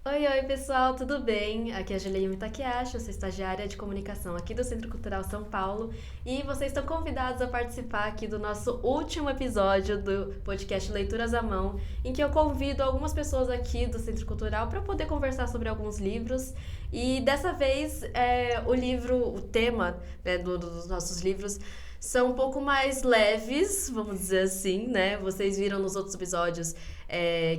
Oi, pessoal, tudo bem? Aqui é a Juliane Takeashi, eu sou estagiária de comunicação aqui do Centro Cultural São Paulo e vocês estão convidados a participar aqui do nosso último episódio do podcast Leituras à Mão, em que eu convido algumas pessoas aqui do Centro Cultural para poder conversar sobre alguns livros. E dessa vez o tema, né, dos nossos livros são um pouco mais leves, vamos dizer assim, né? Vocês viram nos outros episódios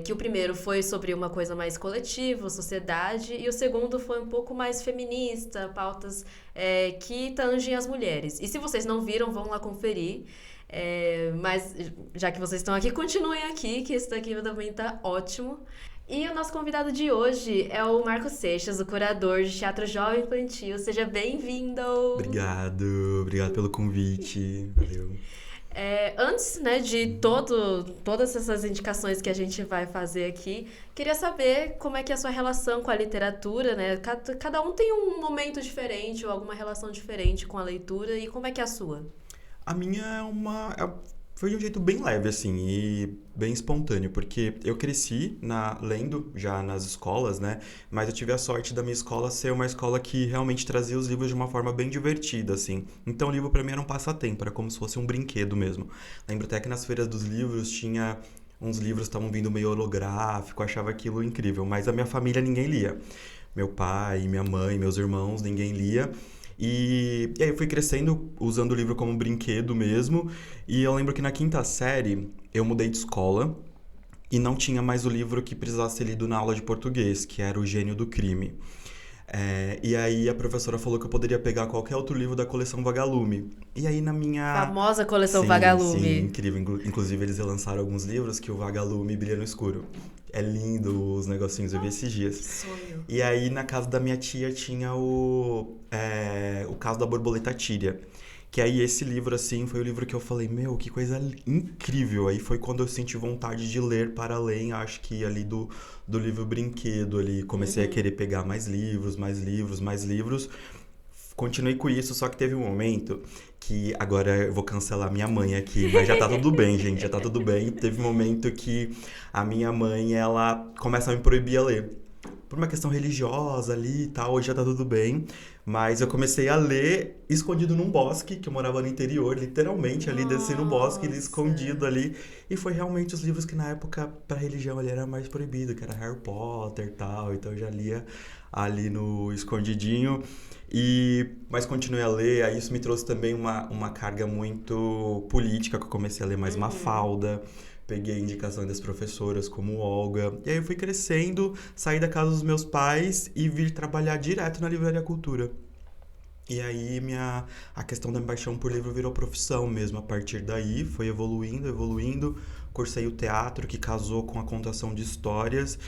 que o primeiro foi sobre uma coisa mais coletiva, sociedade, e o segundo foi um pouco mais feminista, pautas que tangem as mulheres. E se vocês não viram, vão lá conferir. Mas já que vocês estão aqui, continuem aqui, que esse daqui também tá ótimo. E o nosso convidado de hoje é o Marcos Seixas, o curador de teatro jovem infantil. Seja bem-vindo! Obrigado pelo convite. Valeu. Antes, né, de todas essas indicações que a gente vai fazer aqui, queria saber como é que é a sua relação com a literatura, né? Cada um tem um momento diferente ou alguma relação diferente com a leitura, e como é que é a sua? A minha foi de um jeito bem leve, assim, e bem espontâneo, porque eu cresci lendo já nas escolas, né? Mas eu tive a sorte da minha escola ser uma escola que realmente trazia os livros de uma forma bem divertida, assim. Então o livro pra mim era um passatempo, era como se fosse um brinquedo mesmo. Lembro até que nas feiras dos livros tinha uns livros que estavam vindo meio holográfico, eu achava aquilo incrível, mas a minha família ninguém lia. Meu pai, minha mãe, meus irmãos, ninguém lia. E aí eu fui crescendo usando o livro como um brinquedo mesmo. E eu lembro que na quinta série eu mudei de escola e não tinha mais o livro que precisasse ser lido na aula de português, que era O Gênio do Crime. E aí a professora falou que eu poderia pegar qualquer outro livro da coleção Vagalume. E aí na minha... Famosa coleção Sim, sim, Vagalume. incrível. Inclusive eles relançaram alguns livros que o Vagalume brilha no escuro. É lindo os negocinhos, eu vi esses dias. Que sonho. E aí na casa da minha tia tinha o caso da borboleta tíria. Que aí esse livro, assim, foi o livro que eu falei, meu, que coisa incrível. Aí foi quando eu senti vontade de ler para além, acho que ali do livro brinquedo ali. Comecei a querer pegar mais livros, mais livros, mais livros. Continuei com isso, só que teve um momento que agora eu vou cancelar minha mãe aqui, mas já tá tudo bem, gente, já tá tudo bem. Teve um momento que a minha mãe, ela começa a me proibir a ler. Por uma questão religiosa ali e tal, hoje já tá tudo bem. Mas eu comecei a ler escondido num bosque, que eu morava no interior, literalmente ali, desci no bosque, ali, escondido Nossa. ali. E foi realmente os livros que na época, pra religião, ali era mais proibido, que era Harry Potter e tal. Então eu já lia ali no escondidinho. Mas continuei a ler, aí isso me trouxe também uma carga muito política, que eu comecei a ler mais Mafalda, peguei indicação das professoras como Olga, e aí eu fui crescendo, saí da casa dos meus pais e vir trabalhar direto na Livraria Cultura. E aí a questão da minha paixão por livro virou profissão mesmo. A partir daí foi evoluindo, evoluindo. Cursei o teatro que casou com a contação de histórias.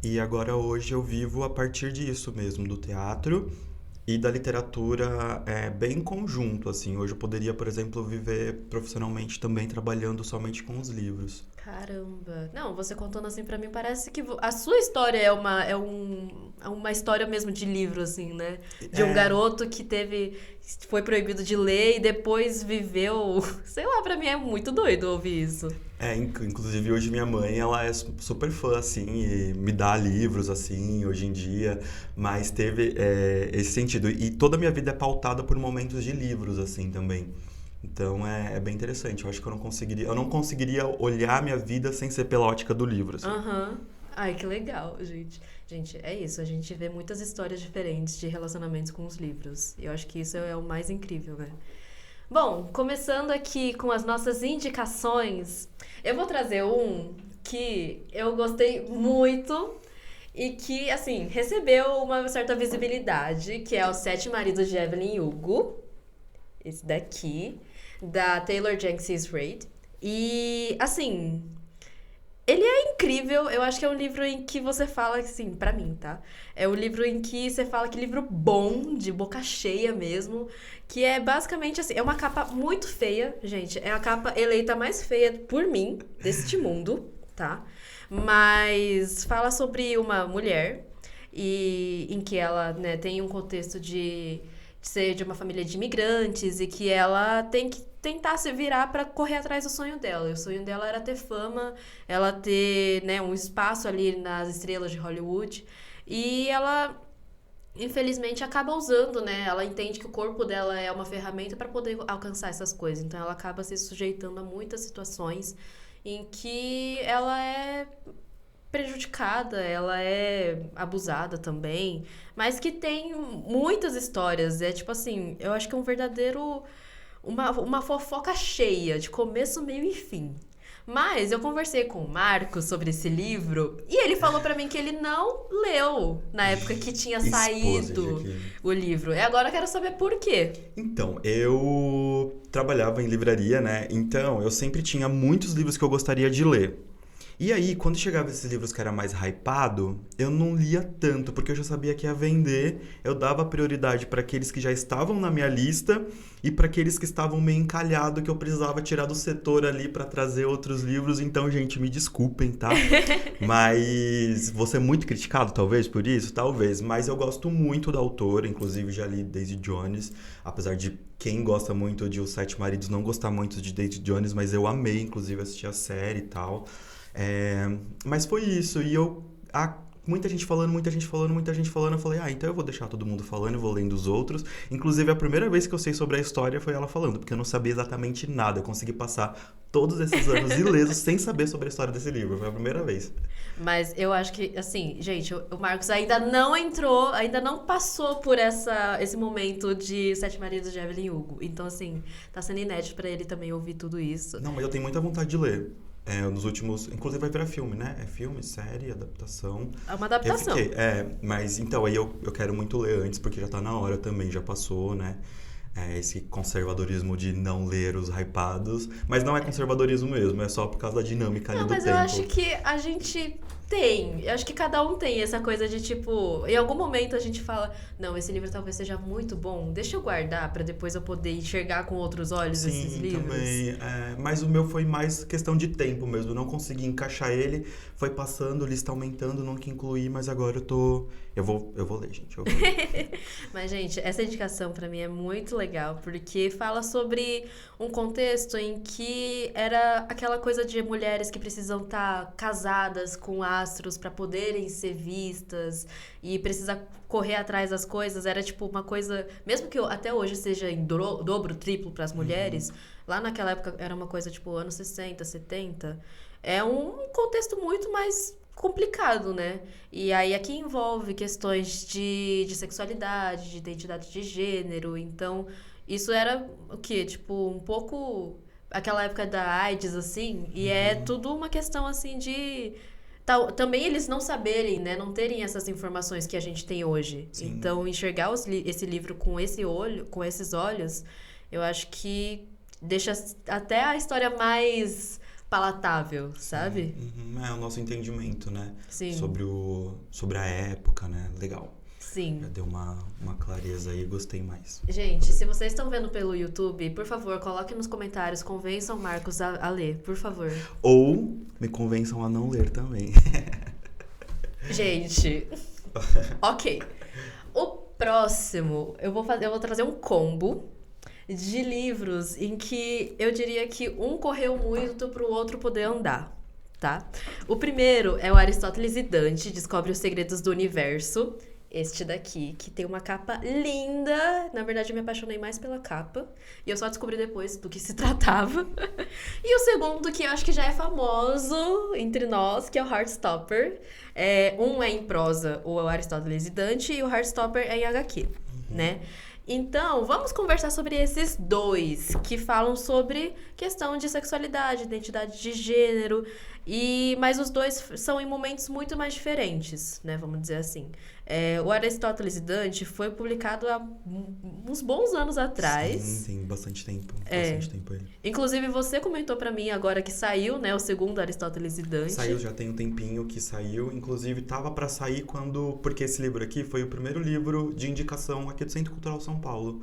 E agora hoje eu vivo a partir disso mesmo, do teatro e da literatura bem em conjunto, assim. Hoje eu poderia, por exemplo, viver profissionalmente também trabalhando somente com os livros. Caramba. Não, você contando assim pra mim, parece que a sua história é uma história mesmo de livro, assim, né? De um É, garoto que foi proibido de ler e depois viveu. Sei lá, pra mim é muito doido ouvir isso. inclusive hoje minha mãe, ela é super fã, assim, e me dá livros, assim, hoje em dia, mas teve esse sentido. E toda a minha vida é pautada por momentos de livros, assim, também. Então é bem interessante. Eu acho que eu não conseguiria olhar minha vida sem ser pela ótica do livro, assim. Aham. Ai, que legal, gente. Gente, é isso. A gente vê muitas histórias diferentes de relacionamentos com os livros. E eu acho que isso é o mais incrível, né? Bom, começando aqui com as nossas indicações, eu vou trazer um que eu gostei muito e que, assim, recebeu uma certa visibilidade, que é Os Sete Maridos de Evelyn Hugo, esse daqui, da Taylor Jenkins Reid. E, assim, ele é incrível, eu acho que é um livro em que você fala, assim, pra mim, tá? É um livro em que você fala que livro bom, de boca cheia mesmo, que é basicamente assim, é uma capa muito feia, gente, é a capa eleita mais feia por mim, deste mundo, tá? Mas fala sobre uma mulher e em que ela, né, tem um contexto de ser de uma família de imigrantes e que ela tem que tentar se virar para correr atrás do sonho dela. E o sonho dela era ter fama, ela ter, né, um espaço ali nas estrelas de Hollywood. E ela, infelizmente, acaba usando, né? Ela entende que o corpo dela é uma ferramenta para poder alcançar essas coisas. Então, ela acaba se sujeitando a muitas situações em que ela é prejudicada, ela é abusada também, mas que tem muitas histórias. É tipo assim, eu acho que é um verdadeiro. Uma fofoca cheia, de começo, meio e fim. Mas eu conversei com o Marcos sobre esse livro e ele falou pra mim que ele não leu na época que tinha saído o livro. E agora eu quero saber por quê. Então, eu trabalhava em livraria, né? Então, eu sempre tinha muitos livros que eu gostaria de ler. E aí, quando chegava esses livros que era mais hypado, eu não lia tanto, porque eu já sabia que ia vender. Eu dava prioridade para aqueles que já estavam na minha lista e para aqueles que estavam meio encalhado, que eu precisava tirar do setor ali para trazer outros livros. Então, gente, me desculpem, tá? Mas vou ser muito criticado, talvez, por isso? Talvez. Mas eu gosto muito da autora, inclusive já li Daisy Jones, apesar de quem gosta muito de Os Sete Maridos não gostar muito de Daisy Jones, mas eu amei, inclusive, assistir a série e tal. Mas foi isso, e muita gente falando, eu falei, então eu vou deixar todo mundo falando, eu vou lendo os outros. Inclusive, a primeira vez que eu sei sobre a história foi ela falando, porque eu não sabia exatamente nada, eu consegui passar todos esses anos ilesos sem saber sobre a história desse livro, foi a primeira vez. Mas eu acho que, assim, gente, o Marcos ainda não entrou, ainda não passou por esse momento de Sete Maridos de Evelyn Hugo. Então, assim, tá sendo inédito pra ele também ouvir tudo isso. Não, mas eu tenho muita vontade de ler. Nos últimos... Inclusive vai virar filme, né? É filme, série, adaptação. É uma adaptação. Mas então, aí eu quero muito ler antes, porque já tá na hora também, já passou, né? Esse conservadorismo de não ler os hypados. Mas não é conservadorismo mesmo, é só por causa da dinâmica ali do tempo. Não, mas eu acho que a gente tem. Eu acho que cada um tem essa coisa de, tipo... Em algum momento a gente fala... Não, esse livro talvez seja muito bom. Deixa eu guardar pra depois eu poder enxergar com outros olhos esses livros. Sim, também. Mas o meu foi mais questão de tempo mesmo. Eu não consegui encaixar ele. Foi passando, lista aumentando, nunca incluí. Mas agora eu vou ler, gente. Eu vou ler. Mas, gente, essa indicação pra mim é muito legal. Porque fala sobre um contexto em que era aquela coisa de mulheres que precisam estar casadas com astros para poderem ser vistas e precisa correr atrás das coisas. Era tipo uma coisa, mesmo que até hoje seja em dobro, triplo para as mulheres, lá naquela época era uma coisa tipo anos 60, 70. É um contexto muito mais complicado, né? E aí aqui envolve questões de sexualidade, de identidade de gênero. Então, isso era o quê? Tipo, um pouco aquela época da AIDS, assim, e é tudo uma questão, assim, de... Também eles não saberem, né? Não terem essas informações que a gente tem hoje. Sim. Então, enxergar esse livro com esse olho, com esses olhos, eu acho que deixa até a história mais palatável, sabe? É o nosso entendimento, né? Sim. Sobre a época, né? Legal. Sim. Já deu uma clareza aí, gostei mais. Gente, se vocês estão vendo pelo YouTube, por favor, coloquem nos comentários, convençam o Marcos a ler, por favor. Ou me convençam a não ler também. Gente, ok. O próximo, eu vou trazer um combo de livros em que eu diria que um correu muito pro outro poder andar, tá? O primeiro é o Aristóteles e Dante, Descobre os Segredos do Universo. Este daqui, que tem uma capa linda. Na verdade, eu me apaixonei mais pela capa. E eu só descobri depois do que se tratava. E o segundo, que eu acho que já é famoso entre nós, que é o Heartstopper. Um é em prosa, o Aristóteles e Dante, e o Heartstopper é em HQ, né? Então, vamos conversar sobre esses dois, que falam sobre questão de sexualidade, identidade de gênero, mas os dois são em momentos muito mais diferentes, né? Vamos dizer assim. O Aristóteles e Dante foi publicado há uns bons anos atrás. Sim, tem bastante tempo. Bastante tempo aí. Inclusive, você comentou pra mim agora que saiu, né? O segundo Aristóteles e Dante. Saiu, já tem um tempinho que saiu. Inclusive, tava pra sair porque esse livro aqui foi o primeiro livro de indicação aqui do Centro Cultural São Paulo.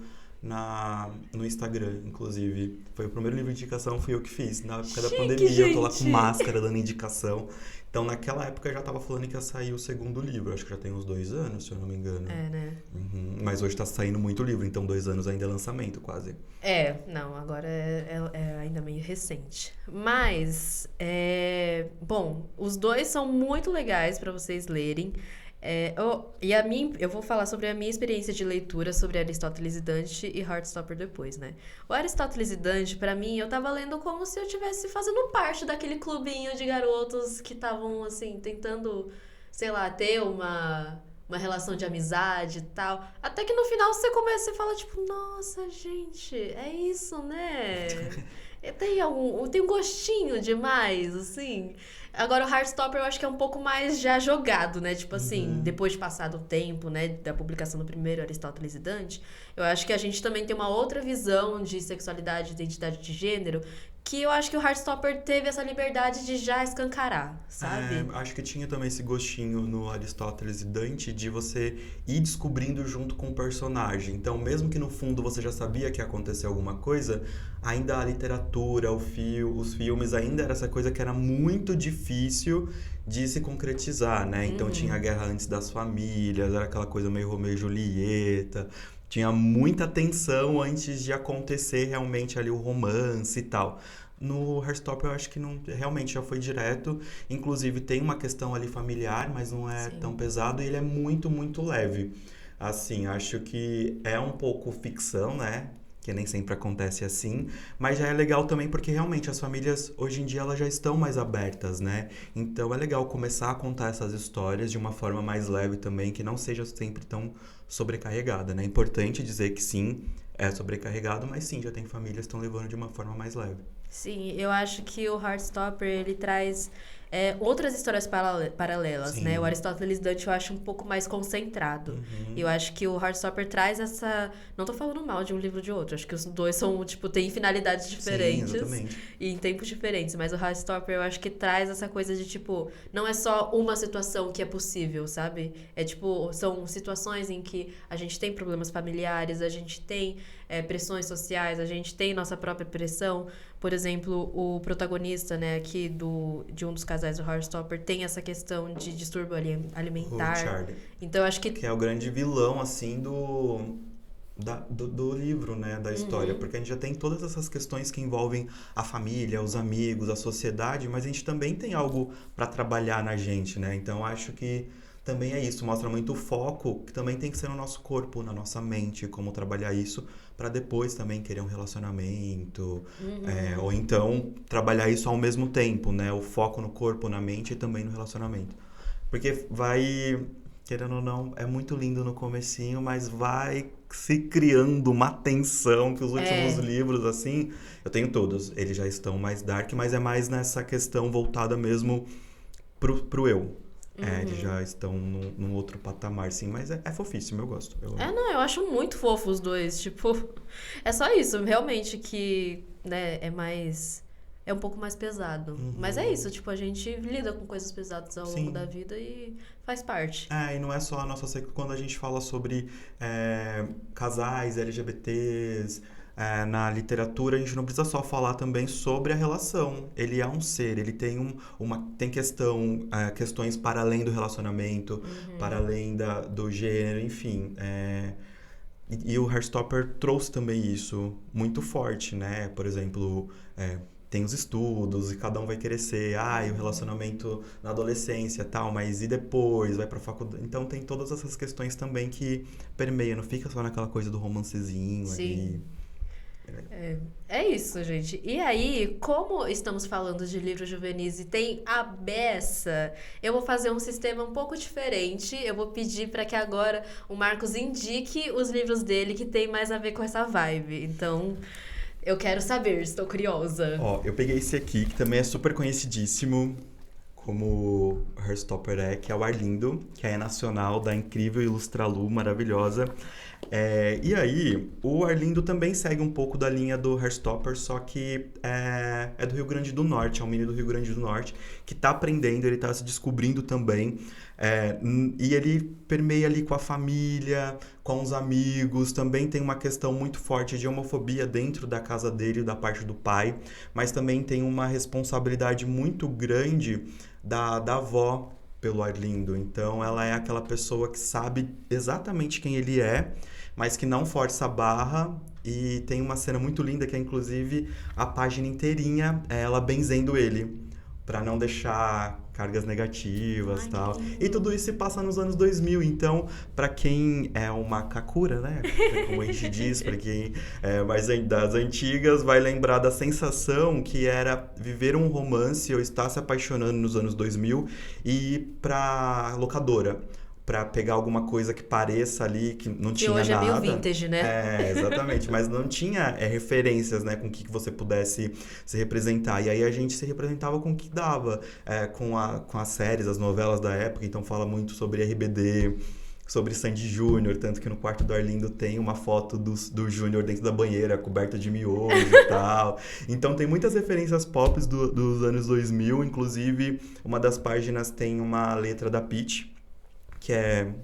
No Instagram, inclusive. Foi o primeiro livro de indicação, fui eu que fiz. Na época da pandemia, gente. Eu tô lá com máscara dando indicação. Então, naquela época, eu já tava falando que ia sair o segundo livro. Acho que já tem uns 2 anos, se eu não me engano. Né? Mas hoje tá saindo muito livro, então 2 anos ainda é lançamento, quase. Não, agora é ainda meio recente. Mas, bom, os dois são muito legais pra vocês lerem. Eu vou falar sobre a minha experiência de leitura sobre Aristóteles e Dante e Heartstopper depois, né? O Aristóteles e Dante, pra mim, eu tava lendo como se eu estivesse fazendo parte daquele clubinho de garotos que estavam, assim, tentando, sei lá, ter uma relação de amizade e tal. Até que no final você começa e fala, tipo, nossa, gente, é isso, né? Tem um gostinho demais, assim. Agora, o Heartstopper eu acho que é um pouco mais já jogado, né? Tipo assim, Uhum. depois de passado o tempo, né? Da publicação do primeiro Aristóteles e Dante, eu acho que a gente também tem uma outra visão de sexualidade e identidade de gênero que eu acho que o Heartstopper teve essa liberdade de já escancarar, sabe? Acho que tinha também esse gostinho no Aristóteles e Dante de você ir descobrindo junto com o personagem. Então, mesmo que no fundo você já sabia que ia acontecer alguma coisa, ainda a literatura, os filmes, ainda era essa coisa que era muito difícil de se concretizar, né? Então tinha a guerra antes das famílias, era aquela coisa meio Romeu e Julieta. Tinha muita tensão antes de acontecer realmente ali o romance e tal. No Heartstopper eu acho que não, realmente já foi direto. Inclusive tem uma questão ali familiar, mas não é tão Sim. pesado e ele é muito, muito leve. Assim, acho que é um pouco ficção, né? Que nem sempre acontece assim, mas já é legal também porque realmente as famílias hoje em dia elas já estão mais abertas, né? Então é legal começar a contar essas histórias de uma forma mais leve também, que não seja sempre tão sobrecarregada, né? É importante dizer que sim, é sobrecarregado, mas sim, já tem famílias que estão levando de uma forma mais leve. Sim, eu acho que o Heartstopper, ele traz outras histórias paralelas, né? O Sim. Aristóteles Dante eu acho um pouco mais concentrado. E eu Uhum. acho que o Heartstopper traz essa... Não tô falando mal de um livro de outro, acho que os dois são, tipo, têm finalidades Sim, diferentes exatamente. e em tempos diferentes, mas o Heartstopper eu acho que traz essa coisa de, tipo, não é só uma situação que é possível, sabe? É, tipo, são situações em que a gente tem problemas familiares, a gente tem pressões sociais, a gente tem nossa própria pressão. Por exemplo, o protagonista, né, aqui de um dos casais do Heartstopper tem essa questão de distúrbio O alimentar. Charlie, Então, eu acho que... que é o grande vilão, assim, do livro, né, da história, Uhum, porque a gente já tem todas essas questões que envolvem a família, os amigos, a sociedade, mas a gente também tem algo para trabalhar na gente, né? Então acho que também é isso, mostra muito o foco que também tem que ser no nosso corpo, na nossa mente, como trabalhar isso para depois também querer um relacionamento, uhum. ou então trabalhar isso ao mesmo tempo, né? O foco no corpo, na mente e também no relacionamento. Porque vai, querendo ou não, é muito lindo no comecinho, mas vai se criando uma tensão que os últimos É, livros, assim, eu tenho todos, eles já estão mais dark, mas é mais nessa questão voltada mesmo pro eu. Eles uhum. já estão num outro patamar, sim, mas é fofíssimo, eu gosto, eu amo. Não, eu acho muito fofo os dois, tipo... É só isso, realmente, que, né, é mais... É um pouco mais pesado. Mas é Uhum. isso, tipo, a gente lida com coisas pesadas ao longo da Sim. vida e faz parte. E não é só a nossa quando a gente fala sobre casais LGBTs na literatura, a gente não precisa só falar também sobre a relação. Ele é um ser, ele tem tem questões para além do relacionamento, para Uhum. além do gênero, enfim. E o Heartstopper trouxe também isso muito forte, né? Por exemplo, tem os estudos e cada um vai querer ser, e o Uhum. relacionamento na adolescência e tal, mas e depois? Vai pra faculdade. Então tem todas essas questões também que permeiam, não fica só naquela coisa do romancezinho ali. Sim. É isso, gente. E aí, como estamos falando de livros juvenis e tem a beça, eu vou fazer um sistema um pouco diferente. Eu vou pedir para que agora o Marcos indique os livros dele que tem mais a ver com essa vibe. Então, eu quero saber, estou curiosa. Ó, eu peguei esse aqui, que também é super conhecidíssimo, como Heartstopper que é o Arlindo, que é nacional da incrível Ilustralu, maravilhosa. E aí, o Arlindo também segue um pouco da linha do Heartstopper, só que é do Rio Grande do Norte, é um menino do Rio Grande do Norte que tá aprendendo, ele tá se descobrindo também. E ele permeia ali com a família, com os amigos, também tem uma questão muito forte de homofobia dentro da casa dele, da parte do pai, mas também tem uma responsabilidade muito grande da avó pelo Arlindo. Então ela é aquela pessoa que sabe exatamente quem ele é, mas que não força a barra. E tem uma cena muito linda que é inclusive a página inteirinha ela benzendo ele, para não deixar cargas negativas e tal. que lindo. E tudo isso se passa nos anos 2000. Então, pra quem é uma kakura, né? Como a gente diz, pra quem é mais das antigas, vai lembrar da sensação que era viver um romance ou estar se apaixonando nos anos 2000 e ir pra locadora. Pra pegar alguma coisa que pareça ali, que não Que tinha hoje é meio nada. vintage, né? Exatamente. Mas não tinha referências, né? Com que você pudesse se representar. E aí a gente se representava com o que dava. Com as séries, as novelas da época. Então fala muito sobre RBD, sobre Sandy Júnior. Tanto que no quarto do Arlindo tem uma foto do Júnior dentro da banheira, coberta de miojo e tal. Então tem muitas referências pop dos anos 2000. Inclusive, uma das páginas tem uma letra da Pitty, que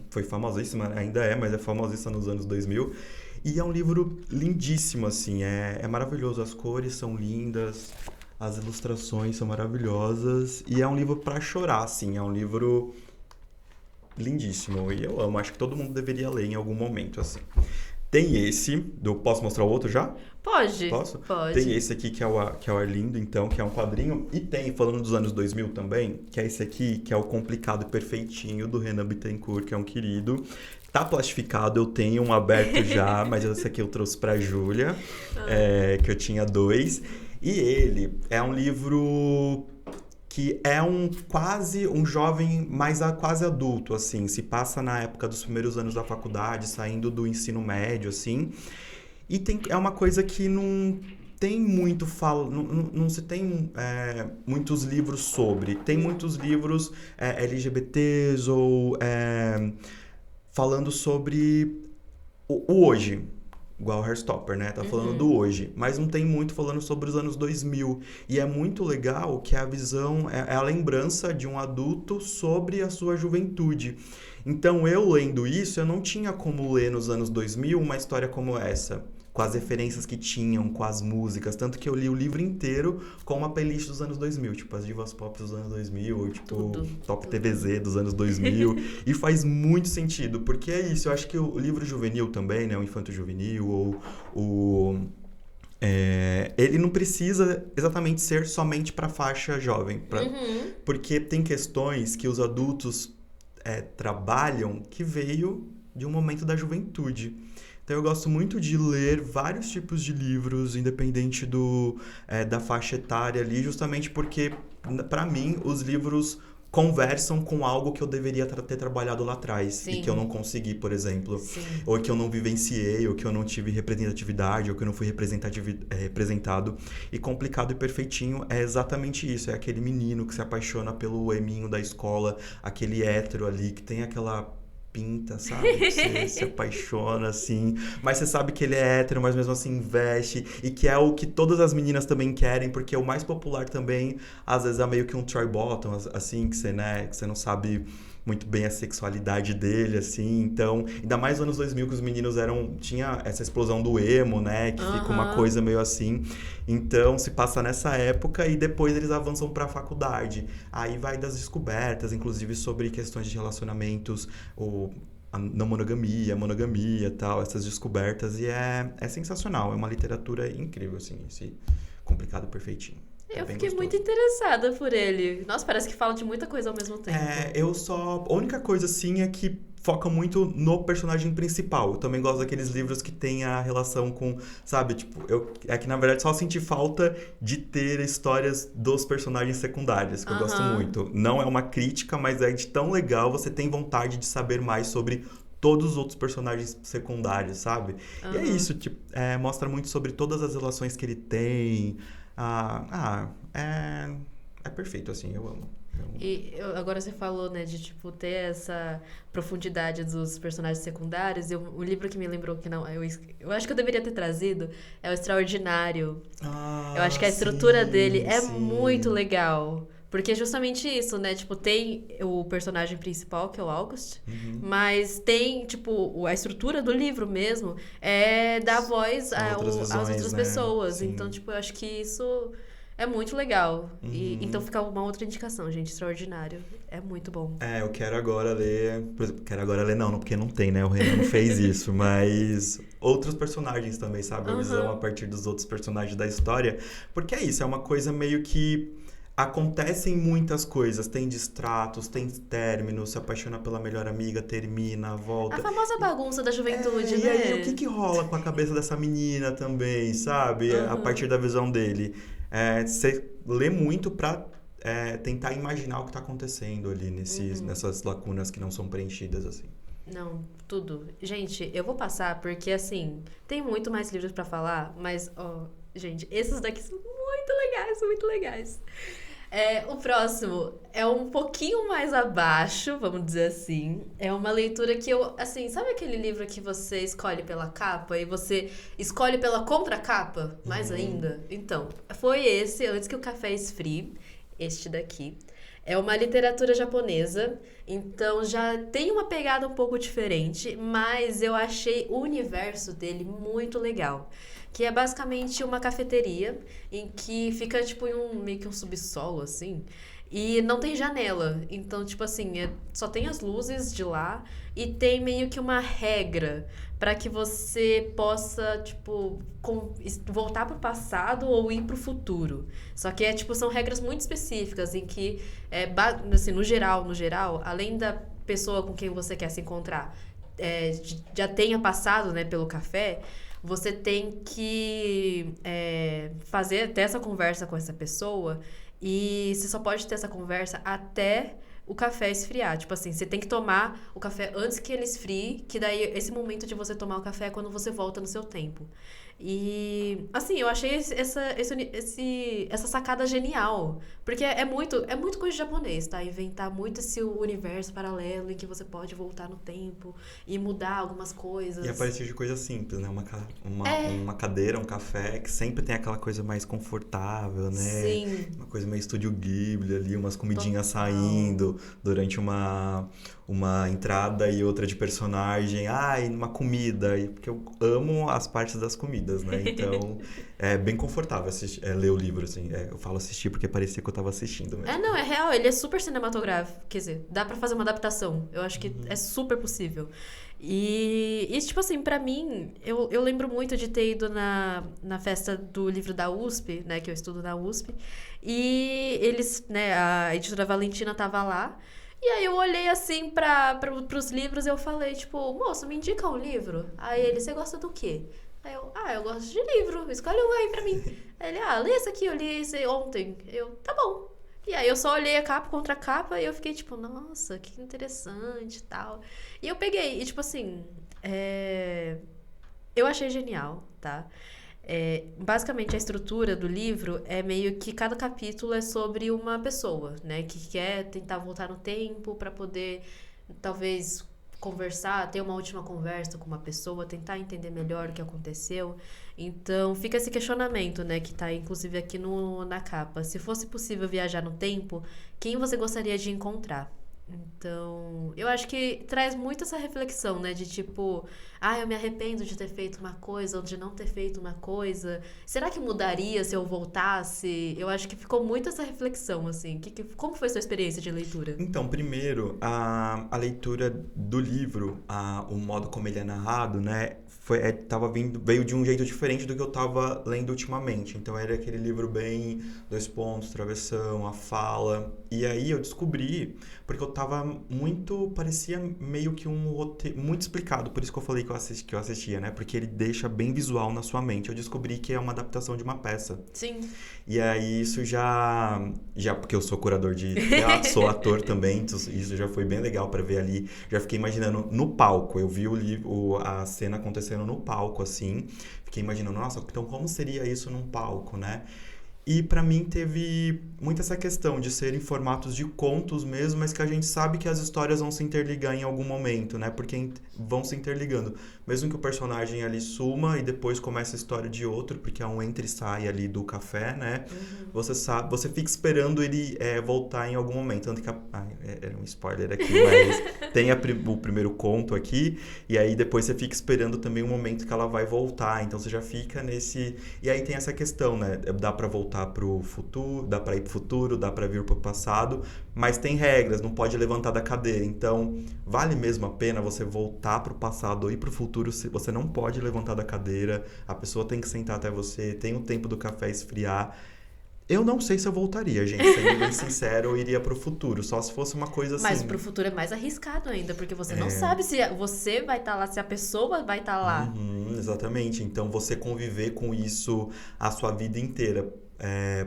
foi famosíssima, ainda mas é famosíssima nos anos 2000. E é um livro lindíssimo, assim, é maravilhoso. As cores são lindas, as ilustrações são maravilhosas. E é um livro pra chorar, assim, é um livro lindíssimo. E eu amo, acho que todo mundo deveria ler em algum momento, assim. Tem esse, posso mostrar o outro já? Pode. Posso? Pode. Tem esse aqui que é o Arlindo, então, que é um quadrinho. E tem, falando dos anos 2000 também, que é esse aqui, que é o Complicado Perfeitinho, do Renan Bittencourt, que é um querido. Tá plastificado, eu tenho um aberto já, mas esse aqui eu trouxe pra Júlia, que eu tinha 2. E ele é um livro que é quase um jovem quase adulto, assim. Se passa na época dos primeiros anos da faculdade, saindo do ensino médio, assim. E é uma coisa que não tem muito não se tem muitos livros sobre. Tem muitos livros LGBTs ou falando sobre o hoje. Igual o Heartstopper, né? Tá falando do hoje. Mas não tem muito falando sobre os anos 2000. E é muito legal que a visão é a lembrança de um adulto sobre a sua juventude. Então, eu lendo isso, eu não tinha como ler nos anos 2000 uma história como essa. Com as referências que tinham, com as músicas. Tanto que eu li o livro inteiro com uma playlist dos anos 2000. Tipo, as divas pop dos anos 2000. Ou, tipo, Top TVZ dos anos 2000. E faz muito sentido. Porque é isso. Eu acho que o livro juvenil também, né? O infanto juvenil. Ou ele não precisa exatamente ser somente para faixa jovem. Porque tem questões que os adultos trabalham que veio de um momento da juventude. Então eu gosto muito de ler vários tipos de livros, independente da faixa etária ali, justamente porque, para mim, os livros conversam com algo que eu deveria ter trabalhado lá atrás. Sim. E que eu não consegui, por exemplo. Sim. Ou que eu não vivenciei, ou que eu não tive representatividade, ou que eu não fui representado. E Complicado e Perfeitinho é exatamente isso. É aquele menino que se apaixona pelo eminho da escola, aquele hétero ali que tem aquela pinta, sabe? Você se apaixona, assim. Mas você sabe que ele é hétero, mas mesmo assim investe. E que é o que todas as meninas também querem, porque o mais popular também, às vezes, é meio que um Troy Bolton, assim, que você não sabe muito bem a sexualidade dele, assim. Então, ainda mais nos anos 2000 que os meninos tinha essa explosão do emo, né? Que fica uma coisa meio assim. Então, se passa nessa época e depois eles avançam pra faculdade. Aí vai das descobertas, inclusive sobre questões de relacionamentos, a não monogamia, monogamia e tal, essas descobertas. E é sensacional, é uma literatura incrível, assim, esse Complicado Perfeitinho. Eu fiquei muito interessada por ele. Nossa, parece que fala de muita coisa ao mesmo tempo. A única coisa, assim, é que foca muito no personagem principal. Eu também gosto daqueles livros que tem a relação com, sabe, tipo, é que na verdade só senti falta de ter histórias dos personagens secundários, que eu gosto muito. Não é uma crítica, mas é de tão legal, você tem vontade de saber mais sobre todos os outros personagens secundários, sabe? E é isso, tipo, mostra muito sobre todas as relações que ele tem. É perfeito, assim, eu amo. E agora você falou, né, de tipo ter essa profundidade dos personagens secundários. O livro que me lembrou que não, eu acho que eu deveria ter trazido é o Extraordinário. Eu acho que a estrutura dele é muito legal. Porque é justamente isso, né? Tipo, tem o personagem principal, que é o August, mas tem, tipo, a estrutura do livro mesmo dar voz às outras pessoas. Sim. Então, tipo, eu acho que isso é muito legal. E, então fica uma outra indicação, gente. Extraordinário. É muito bom. Eu quero agora ler... Por exemplo, quero agora ler não, porque não tem, né? O Renan não fez isso, mas outros personagens também, sabe? A visão a partir dos outros personagens da história. Porque é isso, é uma coisa meio que... Acontecem muitas coisas, tem distratos, tem términos, se apaixona pela melhor amiga, termina, A volta. famosa bagunça da juventude, E aí, o que né? que rola com a cabeça dessa menina também, sabe? A partir Aham. da visão dele. Você lê muito pra tentar imaginar o que tá acontecendo ali Uhum. nessas lacunas que não são preenchidas, assim. Não, tudo. Gente, eu vou passar porque, assim, tem muito mais livros pra falar, mas, ó, gente, esses daqui são muito legais, muito legais. O próximo é um pouquinho mais abaixo, vamos dizer assim. É uma leitura que eu, assim, sabe aquele livro que você escolhe pela capa e você escolhe pela contracapa, mais Uhum. ainda? Então, foi esse, Antes que o Café Esfrie, este daqui. É uma literatura japonesa, então já tem uma pegada um pouco diferente, mas eu achei o universo dele muito legal. Que é basicamente uma cafeteria em que fica tipo em meio que um subsolo assim. E não tem janela. Então, tipo assim, só tem as luzes de lá e tem meio que uma regra para que você possa, tipo, voltar pro passado ou ir pro futuro. Só que tipo, são regras muito específicas em que, assim, no geral, além da pessoa com quem você quer se encontrar já tenha passado, né, pelo café, você tem que fazer até essa conversa com essa pessoa e você só pode ter essa conversa até o café esfriar. Tipo assim, você tem que tomar o café antes que ele esfrie, que daí esse momento de você tomar o café é quando você volta no seu tempo. E, assim, eu achei essa sacada genial. Porque é muito coisa de japonês, tá? Inventar muito esse universo paralelo em que você pode voltar no tempo e mudar algumas E a coisas. partir de coisas simples, né? É, Uma cadeira, um café, que sempre tem aquela coisa mais confortável, né? sim, Uma coisa meio estúdio Ghibli ali, umas comidinhas total. saindo durante uma entrada e outra de personagem. Ai, uma comida. Porque eu amo as partes das comidas, né? Então, é bem confortável ler o livro, assim. Eu falo assistir porque parecia que eu tava assistindo mesmo. Não, é real, ele é super cinematográfico. Quer dizer, dá pra fazer uma adaptação. Eu acho que é Uhum. super possível. E tipo assim, pra mim, eu lembro muito de ter ido na festa do livro da USP, né, que eu estudo na USP, e eles, né, a editora Valentina tava lá, e aí eu olhei assim pros livros e eu falei, tipo, moço, me indica um livro. Aí ele, você gosta do quê? Aí eu gosto de livro, escolhe um aí pra mim. Aí ele, lê esse aqui, eu li esse ontem. Eu, tá bom. E aí eu só olhei a capa contra a capa e eu fiquei tipo, nossa, que interessante e tal. E eu peguei, e tipo assim, eu achei genial, tá? Basicamente a estrutura do livro é meio que cada capítulo é sobre uma pessoa, né? Que quer tentar voltar no tempo pra poder talvez conversar, ter uma última conversa com uma pessoa, tentar entender melhor o que aconteceu. Então fica esse questionamento, né? Que tá inclusive aqui na capa. Se fosse possível viajar no tempo, quem você gostaria de encontrar? Então, eu acho que traz muito essa reflexão, né? De tipo, eu me arrependo de ter feito uma coisa ou de não ter feito uma coisa. Será que mudaria se eu voltasse? Eu acho que ficou muito essa reflexão, assim. Como foi a sua experiência de leitura? Então, primeiro, a leitura do livro, o modo como ele é narrado, né, veio de um jeito diferente do que eu tava lendo ultimamente. Então, era aquele livro bem dois pontos, travessão, a fala. E aí eu descobri, porque eu tava parecia meio que um roteiro, muito explicado, por isso que eu falei que eu assistia, né, porque ele deixa bem visual na sua mente. Eu descobri que é uma adaptação de uma peça. Sim. E aí isso já porque eu sou curador de teatro, sou ator também, então isso já foi bem legal para ver ali. Já fiquei imaginando no palco, eu vi a cena acontecendo no palco assim. Fiquei imaginando, nossa, então como seria isso num palco, né? E pra mim teve muito essa questão de ser em formatos de contos mesmo, mas que a gente sabe que as histórias vão se interligar em algum momento, né? Porque vão se interligando. Mesmo que o personagem ali suma e depois começa a história de outro, porque é um entra e sai ali do café, né? Uhum. Você sabe, você fica esperando ele voltar em algum momento. Tanto que era um spoiler aqui, mas tem o primeiro conto aqui, e aí depois você fica esperando também o momento que ela vai voltar. Então você já fica nesse. E aí tem essa questão, né? Dá pra voltar pro futuro, dá pra ir pro futuro, dá pra vir pro passado, mas tem regras, não pode levantar da cadeira. Então, vale mesmo a pena você voltar pro passado ou ir pro futuro se você não pode levantar da cadeira, a pessoa tem que sentar até você, tem o tempo do café esfriar. Eu não sei se eu voltaria, gente. Sendo bem sincero, eu iria pro futuro. Só se fosse uma coisa assim. Mas pro futuro é mais arriscado ainda, porque você não sabe se você vai estar lá, se a pessoa vai estar lá. Exatamente. Então, você conviver com isso a sua vida inteira.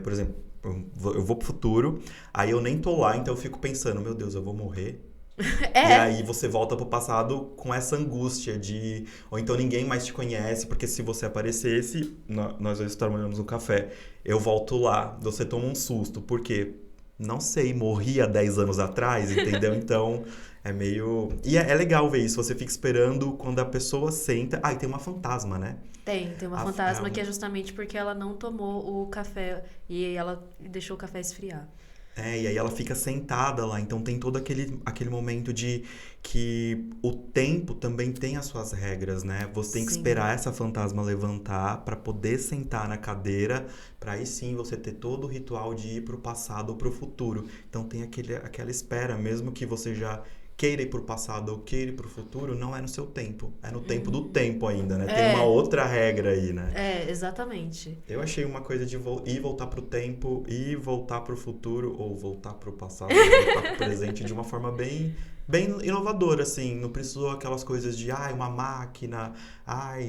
Por exemplo, eu vou pro futuro, aí eu nem tô lá, então eu fico pensando, meu Deus, eu vou morrer. E aí você volta pro passado com essa angústia de... Ou então ninguém mais te conhece, porque se você aparecesse, nós dois trabalhamos no café, eu volto lá, você toma um susto. Por quê? Não sei, morri há 10 anos atrás, entendeu? Então, é meio... E é legal ver isso, você fica esperando quando a pessoa senta... Ah, e tem uma fantasma, né? Tem uma fantasma que é justamente porque ela não tomou o café e ela deixou o café esfriar. E aí ela fica sentada lá, então tem todo aquele momento de que o tempo também tem as suas regras, né? Você tem que esperar essa fantasma levantar pra poder sentar na cadeira, pra aí sim você ter todo o ritual de ir pro passado ou pro futuro. Então tem aquela espera, mesmo que você já queira ir pro passado ou queira ir pro futuro, não é no seu tempo. É no tempo do tempo ainda, né? Tem uma outra regra aí, né? Exatamente. Eu achei uma coisa de ir voltar pro tempo e voltar pro futuro, ou voltar pro passado, ou voltar pro presente, de uma forma bem inovadora, assim. Não precisou aquelas coisas de, uma máquina,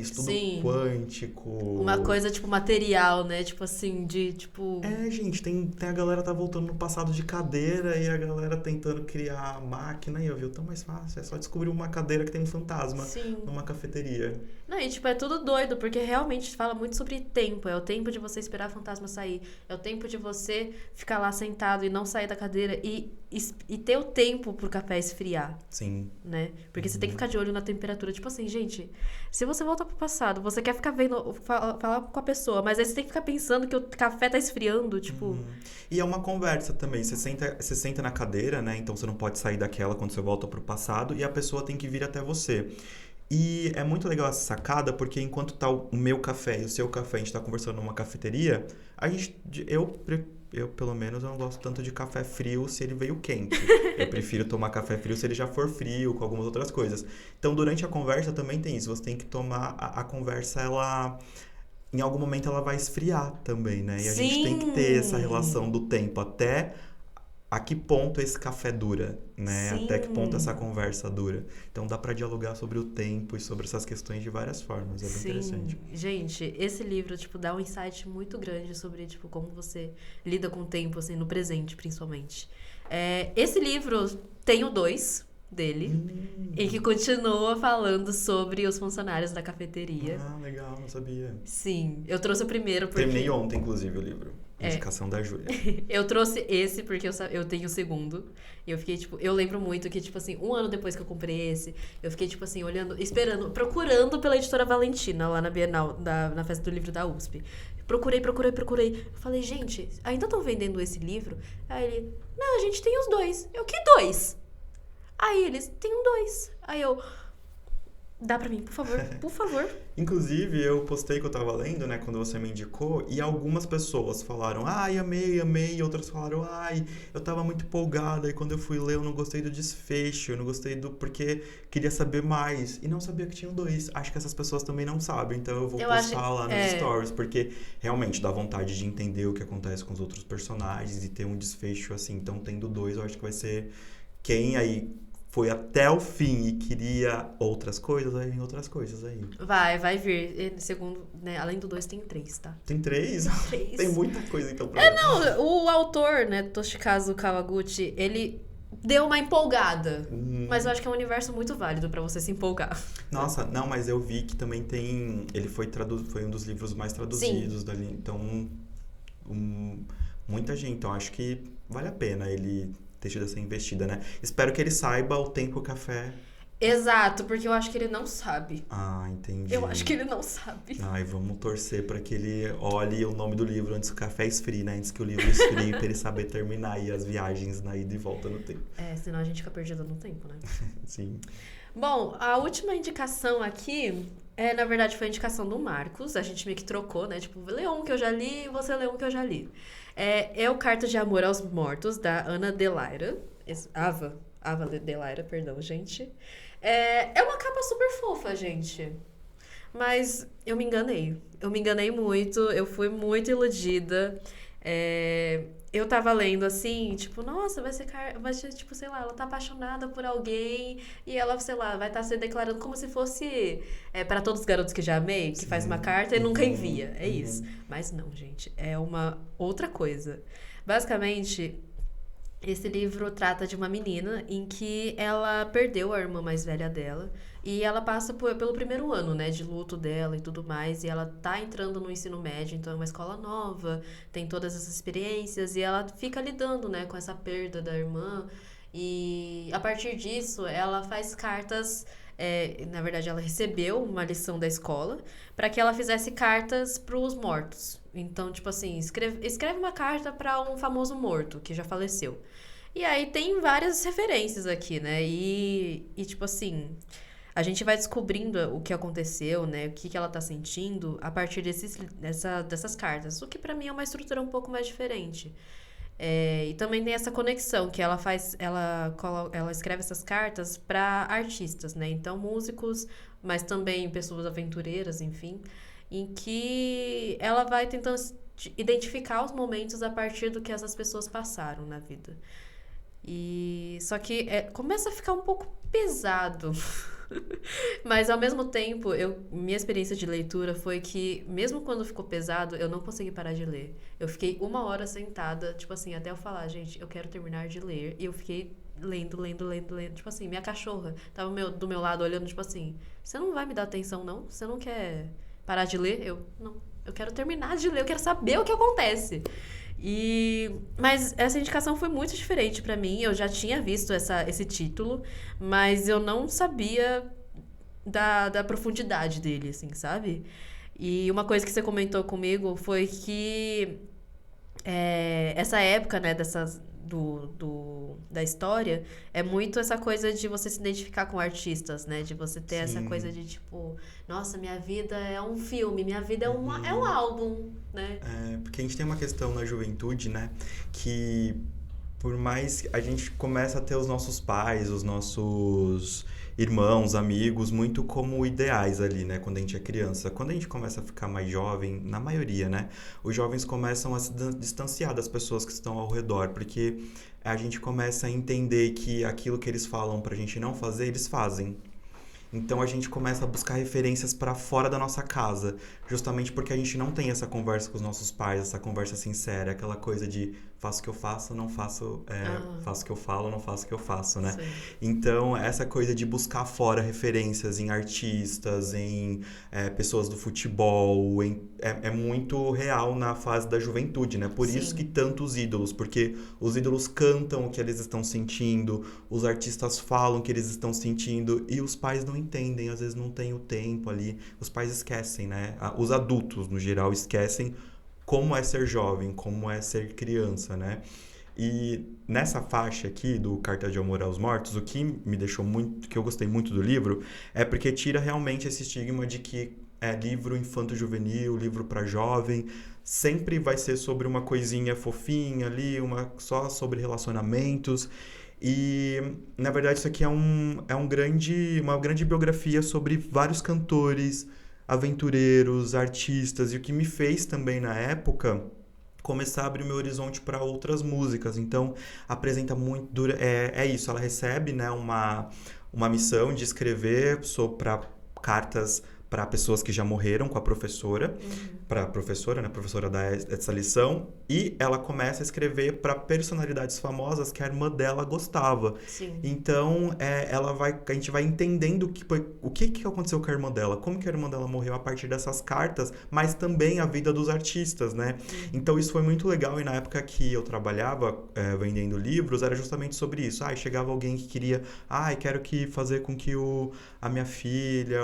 estudo quântico. Uma coisa, tipo, material, né? Tipo assim, de, tipo... Gente, tem a galera tá voltando no passado de cadeira e a galera tentando criar máquina. E eu vi, tão mais fácil, é só descobrir uma cadeira que tem um fantasma numa cafeteria. Não, e tipo, é tudo doido, porque realmente fala muito sobre tempo. É o tempo de você esperar a fantasma sair. É o tempo de você ficar lá sentado e não sair da cadeira e ter o tempo pro café esfriar. Sim. Né? Porque você tem que ficar de olho na temperatura. Tipo assim, gente, se você voltar pro passado, você quer ficar vendo, falar com a pessoa, mas aí você tem que ficar pensando que o café tá esfriando, tipo... E é uma conversa também. Você senta na cadeira, né? Então você não pode sair daquela quando você volta pro passado e a pessoa tem que vir até você. E é muito legal essa sacada, porque enquanto tá o meu café e o seu café, a gente tá conversando numa cafeteria, eu, pelo menos, eu não gosto tanto de café frio se ele veio quente. Eu prefiro tomar café frio se ele já for frio, com algumas outras coisas. Então, durante a conversa também tem isso. Você tem que tomar a conversa, ela... Em algum momento ela vai esfriar também, né? E a gente tem que ter essa relação do tempo até... A que ponto esse café dura, né? Até que ponto essa conversa dura. Então dá pra dialogar sobre o tempo e sobre essas questões de várias formas. É bem interessante. Gente, esse livro, tipo, dá um insight muito grande sobre, tipo, como você lida com o tempo, assim, no presente, principalmente. Esse livro tem o 2 dele, e que continua falando sobre os funcionários da cafeteria. Ah, legal, não sabia. Sim, eu trouxe o primeiro porque... Terminei ontem, inclusive, o livro. Indicação da Júlia. Eu trouxe esse porque eu tenho o segundo. E eu fiquei, tipo... Eu lembro muito que, tipo assim, um ano depois que eu comprei esse, eu fiquei, tipo assim, olhando, esperando, procurando pela Editora Valentina, lá na Bienal, na Festa do Livro da USP. Procurei. Eu falei, gente, ainda estão vendendo esse livro? Aí ele, não, a gente tem os 2. Eu, que 2? Aí eles, tem um 2. Aí eu... Dá pra mim, por favor, por favor. Inclusive, eu postei que eu tava lendo, né, quando você me indicou, e algumas pessoas falaram, amei, e outras falaram, eu tava muito empolgada, e quando eu fui ler eu não gostei do desfecho, eu não gostei porque queria saber mais, e não sabia que tinham 2. Acho que essas pessoas também não sabem, então eu vou postar lá nos stories, porque realmente dá vontade de entender o que acontece com os outros personagens e ter um desfecho assim. Então, tendo 2, eu acho que vai ser quem aí... foi até o fim e queria outras coisas, vai vir outras coisas aí. Vai vir. Segundo, né, além do 2, tem 3, tá? Tem 3? Tem muita coisa, então. Não, o autor, né, Toshikazu Kawaguchi, ele deu uma empolgada. Mas eu acho que é um universo muito válido pra você se empolgar. Nossa, não, mas eu vi que também tem... Ele foi um dos livros mais traduzidos dali. Então, muita gente. Então, acho que vale a pena ele... ter tido essa investida, né? Espero que ele saiba o tempo o café... Exato, porque eu acho que ele não sabe. Entendi. Eu acho que ele não sabe. Vamos torcer pra que ele olhe o nome do livro antes que o café esfrie, né? Antes que o livro esfrie, pra ele saber terminar aí as viagens na ida e volta no tempo. Senão a gente fica perdido no tempo, né? Sim. Bom, a última indicação aqui... na verdade, foi a indicação do Marcos. A gente meio que trocou, né? Tipo, lê um que eu já li e você lê um que eu já li. É o Carta de Amor aos Mortos, da Ana Delaira. Ava Delaira, perdão, gente. É uma capa super fofa, gente. Mas eu me enganei. Eu me enganei muito, eu fui muito iludida. Eu tava lendo assim, tipo, nossa, vai ser, tipo, sei lá, ela tá apaixonada por alguém e ela, sei lá, vai estar se declarando como se fosse para todos os garotos que já amei, que faz uma Sim. carta e nunca Uhum, envia. É isso. uhum. Mas não, gente, é uma outra coisa. Basicamente, esse livro trata de uma menina em que ela perdeu a irmã mais velha dela e ela passa pelo primeiro ano, né, de luto dela e tudo mais, e ela tá entrando no ensino médio, então é uma escola nova, tem todas essas experiências e ela fica lidando, né, com essa perda da irmã e a partir disso ela faz cartas. Na verdade, ela recebeu uma lição da escola para que ela fizesse cartas para os mortos. Então, tipo assim, escreve uma carta para um famoso morto que já faleceu. E aí tem várias referências aqui, né? Tipo assim, a gente vai descobrindo o que aconteceu, né? O que ela tá sentindo a partir dessas cartas. O que pra mim é uma estrutura um pouco mais diferente. E também tem essa conexão que ela faz, ela escreve essas cartas para artistas, né? Então, músicos, mas também pessoas aventureiras, enfim, em que ela vai tentando identificar os momentos a partir do que essas pessoas passaram na vida. E só que começa a ficar um pouco pesado. Mas ao mesmo tempo, minha experiência de leitura foi que, mesmo quando ficou pesado, eu não consegui parar de ler. Eu fiquei 1 hora sentada, tipo assim, até eu falar, gente, eu quero terminar de ler. E eu fiquei lendo, lendo, lendo, lendo. Tipo assim, minha cachorra tava do meu lado olhando, tipo assim, você não vai me dar atenção, não? Você não quer parar de ler? Não. Eu quero terminar de ler, eu quero saber o que acontece. Mas essa indicação foi muito diferente pra mim. Eu já tinha visto esse título, mas eu não sabia da profundidade dele, assim, sabe? E uma coisa que você comentou comigo foi que essa época, né, da história, é muito essa coisa de você se identificar com artistas, né? De você ter essa coisa Sim. de, tipo, nossa, minha vida é um filme, minha vida é um Uhum. álbum, né? Porque a gente tem uma questão na juventude, né? Que por mais que a gente começa a ter os nossos pais, os nossos irmãos, amigos, muito como ideais ali, né? Quando a gente é criança. Quando a gente começa a ficar mais jovem, na maioria, né? Os jovens começam a se distanciar das pessoas que estão ao redor, porque a gente começa a entender que aquilo que eles falam pra gente não fazer, eles fazem. Então a gente começa a buscar referências para fora da nossa casa, justamente porque a gente não tem essa conversa com os nossos pais, essa conversa sincera, aquela coisa de faço o que eu faço, não faço, Ah, faço o que eu falo, não faço o que eu faço, né? sei. Então essa coisa de buscar fora referências em artistas, em pessoas do futebol, é muito real na fase da juventude, né? Por isso que Sim. tantos ídolos, porque os ídolos cantam o que eles estão sentindo, os artistas falam o que eles estão sentindo e os pais não entendem, às vezes não tem o tempo ali. Os pais esquecem, né? Os adultos, no geral, esquecem como é ser jovem, como é ser criança, né? E nessa faixa aqui do Carta de Amor aos Mortos, o que me deixou muito, que eu gostei muito do livro, é porque tira realmente esse estigma de que é livro infanto-juvenil, livro para jovem, sempre vai ser sobre uma coisinha fofinha ali, só sobre relacionamentos. E, na verdade, isso aqui uma grande biografia sobre vários cantores, aventureiros, artistas, e o que me fez também na época começar a abrir meu horizonte para outras músicas. Então, apresenta muito. É isso, ela recebe, né, uma missão de escrever para cartas para pessoas que já morreram com a professora, Uhum. para a professora, né, professora dessa lição, e ela começa a escrever para personalidades famosas que a irmã dela gostava. Sim. Então, a gente vai entendendo o que aconteceu com a irmã dela, como que a irmã dela morreu a partir dessas cartas, mas também a vida dos artistas, né? Uhum. Então, isso foi muito legal e na época que eu trabalhava vendendo livros, era justamente sobre isso. Chegava alguém que queria, quero fazer com que a minha filha,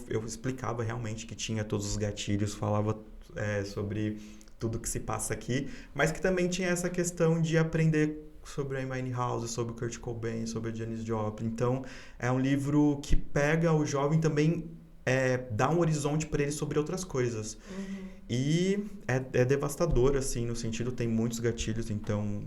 eu explicava realmente que tinha todos os gatilhos, falava sobre tudo que se passa aqui, mas que também tinha essa questão de aprender sobre a Amy Winehouse, sobre o Kurt Cobain, sobre a Janis Joplin. Então, é um livro que pega o jovem também, dá um horizonte para ele sobre outras coisas. Uhum. E é devastador, assim, no sentido, tem muitos gatilhos, então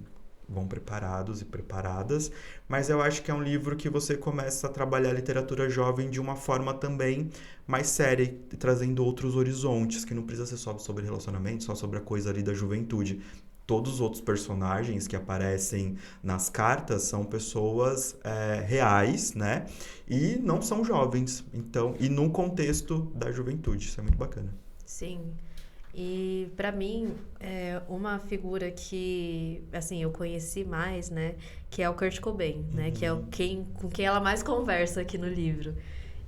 vão preparados e preparadas, mas eu acho que é um livro que você começa a trabalhar a literatura jovem de uma forma também mais séria, trazendo outros horizontes, que não precisa ser só sobre relacionamento, só sobre a coisa ali da juventude. todos os outros personagens que aparecem nas cartas são pessoas reais, né? E não são jovens, então, e no contexto da juventude, isso é muito bacana. Sim. E pra mim, uma figura que, assim, eu conheci mais, né, que é o Kurt Cobain, né, que é com quem ela mais conversa aqui no livro.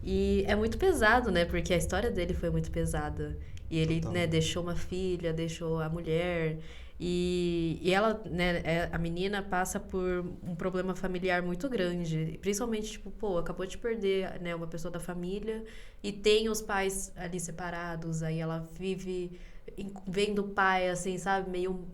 E é muito pesado, né, porque a história dele foi muito pesada. E ele, né, deixou uma filha, deixou a mulher. E ela, né, a menina passa por um problema familiar muito grande. Principalmente, tipo, pô, acabou de perder, né, uma pessoa da família e tem os pais ali separados. Aí ela vive vendo o pai, assim, sabe, meio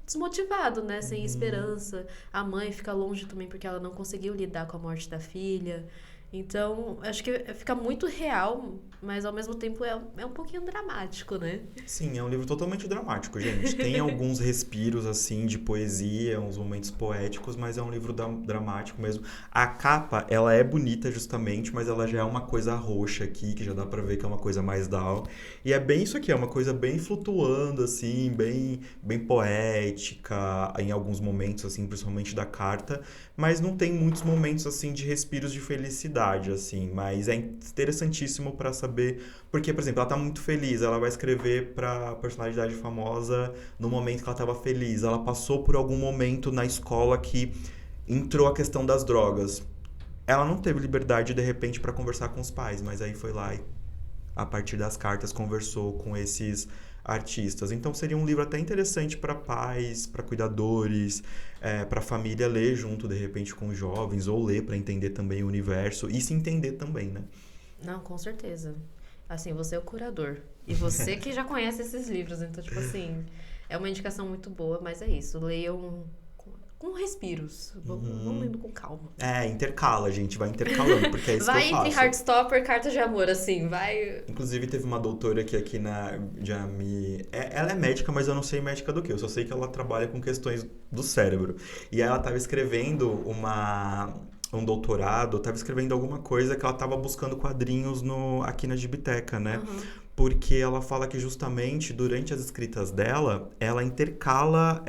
desmotivado, né, sem esperança. A mãe fica longe também porque ela não conseguiu lidar com a morte da filha. Então, acho que fica muito real, mas ao mesmo tempo é um pouquinho dramático, né? Sim, é um livro totalmente dramático, gente. Tem alguns respiros, assim, de poesia, uns momentos poéticos, mas é um livro dramático mesmo. A capa, ela é bonita justamente, mas ela já é uma coisa roxa aqui, que já dá pra ver que é uma coisa mais down. E é bem isso aqui, é uma coisa bem flutuando, assim, bem poética, em alguns momentos, assim, principalmente da carta, mas não tem muitos momentos, assim, de respiros de felicidade, assim, mas é interessantíssimo pra saber, porque, por exemplo, ela tá muito feliz, ela vai escrever pra personalidade famosa no momento que ela tava feliz, ela passou por algum momento na escola que entrou a questão das drogas. Ela não teve liberdade, de repente, pra conversar com os pais, mas aí foi lá e, a partir das cartas, conversou com esses artistas. Então seria um livro até interessante para pais, para cuidadores, para a família ler junto, de repente, com os jovens, ou ler para entender também o universo e se entender também, né? Não, com certeza. Assim, você é o curador. E você que já conhece esses livros. Então, tipo assim, é uma indicação muito boa, mas é isso. Leiam com respiros. Vamos indo com calma. Intercala, gente. Vai intercalando, porque é isso que eu faço. Vai entre Heartstopper e Cartas de Amor, assim, vai... Inclusive, teve uma doutora que aqui ela é médica, mas eu não sei médica do que. Eu só sei que ela trabalha com questões do cérebro. E ela estava escrevendo um doutorado, estava escrevendo alguma coisa que ela estava buscando quadrinhos aqui na Gibiteca, né? Porque ela fala que justamente durante as escritas dela, ela intercala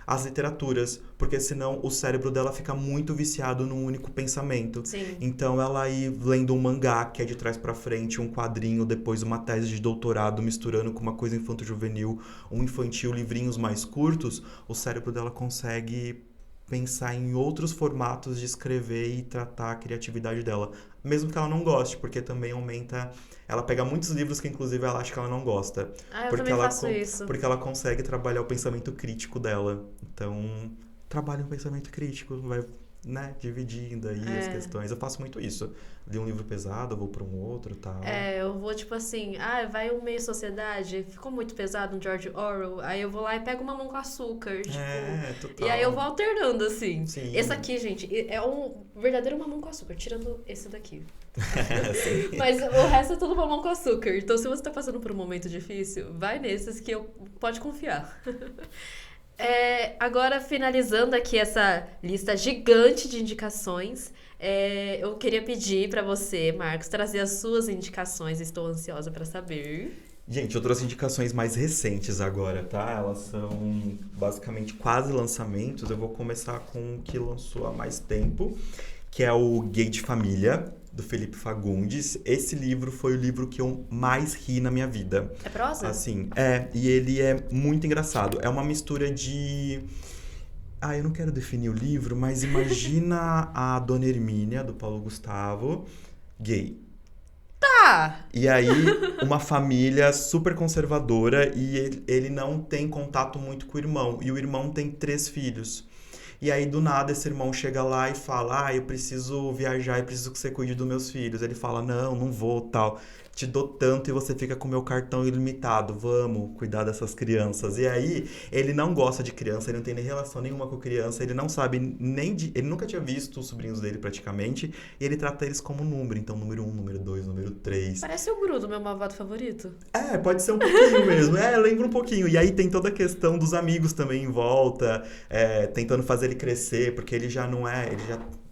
as literaturas, porque senão o cérebro dela fica muito viciado num único pensamento. Sim. Então ela ir lendo um mangá, que é de trás pra frente, um quadrinho, depois uma tese de doutorado, misturando com uma coisa infanto-juvenil, um infantil, livrinhos mais curtos, o cérebro dela consegue pensar em outros formatos de escrever e tratar a criatividade dela. Mesmo que ela não goste, porque também aumenta... Ela pega muitos livros que, inclusive, ela acha que ela não gosta. Eu também faço isso. Porque ela consegue trabalhar o pensamento crítico dela. Então, trabalha o pensamento crítico, vai, né, dividindo aí as questões. Eu faço muito isso. Li um livro pesado, eu vou para um outro e tal. Eu vou, tipo assim, vai um meio sociedade, ficou muito pesado um George Orwell, aí eu vou lá e pego uma Mamão com Açúcar, tipo... Total. E aí eu vou alternando, assim. Sim. Esse aqui, gente, é um verdadeiro Mamão com Açúcar, tirando esse daqui. Mas o resto é tudo Mamão com Açúcar. Então, se você tá passando por um momento difícil, vai nesses que pode confiar. Agora, finalizando aqui essa lista gigante de indicações, eu queria pedir pra você, Marcos, trazer as suas indicações. Estou ansiosa pra saber. Gente, eu trouxe indicações mais recentes agora, tá? Elas são basicamente quase lançamentos. Eu vou começar com o que lançou há mais tempo, que é o Gay de Família, do Felipe Fagundes. Esse livro foi o livro que eu mais ri na minha vida. É prosa? Assim, e ele é muito engraçado. É uma mistura de... eu não quero definir o livro, mas imagina a Dona Hermínia, do Paulo Gustavo, gay. Tá! E aí, uma família super conservadora e ele não tem contato muito com o irmão. E o irmão tem 3 filhos. E aí, do nada, esse irmão chega lá e fala: eu preciso viajar e preciso que você cuide dos meus filhos. Ele fala: não vou, tal. Te dou tanto e você fica com o meu cartão ilimitado. Vamos cuidar dessas crianças. E aí, ele não gosta de criança, ele não tem nem relação nenhuma com criança, ele não sabe ele nunca tinha visto os sobrinhos dele praticamente, e ele trata eles como número. Então, número 1, número 2, número 3. Parece o Gru do meu malvado favorito. Pode ser um pouquinho mesmo. Lembra um pouquinho. E aí tem toda a questão dos amigos também em volta, tentando fazer ele crescer, porque ele já não é...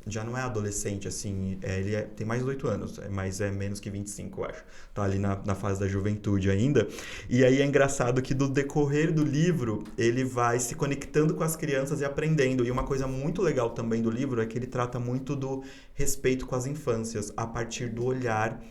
já não é adolescente, assim, ele tem mais de 8 anos, mas é menos que 25, eu acho. Tá ali na fase da juventude ainda. E aí é engraçado que do decorrer do livro, ele vai se conectando com as crianças e aprendendo. E uma coisa muito legal também do livro é que ele trata muito do respeito com as infâncias, a partir do olhar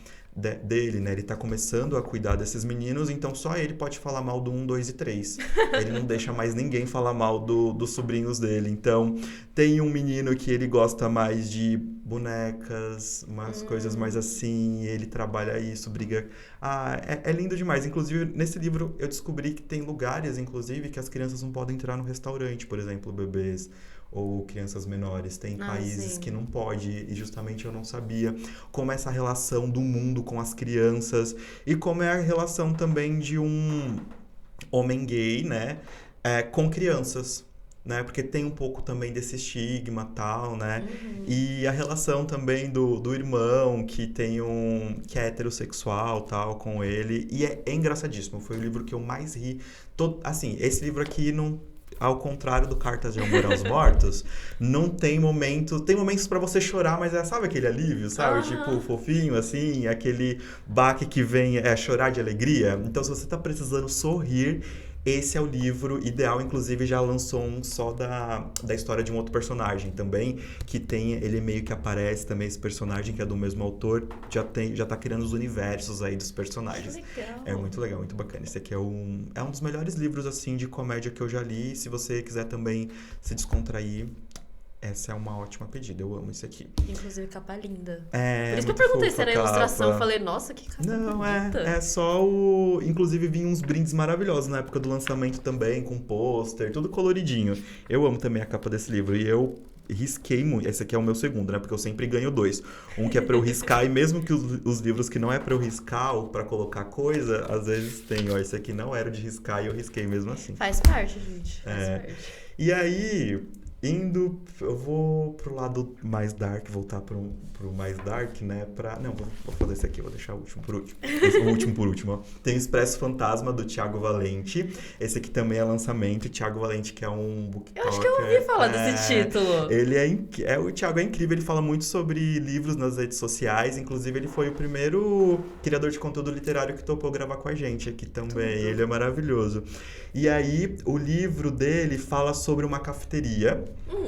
dele, né? Ele tá começando a cuidar desses meninos, então só ele pode falar mal do 1, 2 e 3. Ele não deixa mais ninguém falar mal dos sobrinhos dele. Então, tem um menino que ele gosta mais de bonecas, umas coisas mais assim, e ele trabalha isso, briga. É lindo demais. Inclusive, nesse livro eu descobri que tem lugares, inclusive, que as crianças não podem entrar no restaurante, por exemplo, bebês ou crianças menores. Tem países sim. que não pode, e justamente eu não sabia como é essa relação do mundo com as crianças e como é a relação também de um homem gay, né, com crianças. Né? Porque tem um pouco também desse estigma tal, né? E a relação também do irmão que que é heterossexual tal com ele. E é engraçadíssimo. Foi o livro que eu mais ri. Assim, esse livro aqui não. Ao contrário do Cartas de Amor aos Mortos, não tem momento. Tem momentos pra você chorar, mas sabe aquele alívio, sabe? Tipo, fofinho, assim, aquele baque que vem chorar de alegria. Então, se você tá precisando sorrir, esse é o livro ideal. Inclusive, já lançou um só da história de um outro personagem também, que tem, ele meio que aparece também, esse personagem que é do mesmo autor, já tá criando os universos aí dos personagens. Legal. É muito legal, muito bacana. Esse aqui é um dos melhores livros, assim, de comédia que eu já li. Se você quiser também se descontrair, essa é uma ótima pedida. Eu amo esse aqui. Inclusive, capa linda. É, por isso que eu muito perguntei fofa se era a ilustração. Eu capa. falei, nossa, que capa Não, bonita. é só o... Inclusive, vinha uns brindes maravilhosos na época do lançamento também, com pôster, tudo coloridinho. Eu amo também a capa desse livro e eu risquei muito. Esse aqui é o meu segundo, né? Porque eu sempre ganho 2. Um que é pra eu riscar e mesmo que os livros que não é pra eu riscar ou pra colocar coisa, às vezes tem. Ó, esse aqui não era de riscar e eu risquei mesmo assim. Faz parte, gente. Faz parte. E aí... eu vou pro lado mais dark, voltar pro mais dark, né? Não, vou fazer esse aqui, vou deixar o último por último. O último por último, ó. Tem o Expresso Fantasma, do Thiago Valente. Esse aqui também é lançamento. Thiago Valente, que é um booktalker. Eu acho que eu ouvi falar desse título. O Thiago é incrível, ele fala muito sobre livros nas redes sociais. Inclusive, ele foi o primeiro criador de conteúdo literário que topou gravar com a gente aqui também. Ele é maravilhoso. E aí, o livro dele fala sobre uma cafeteria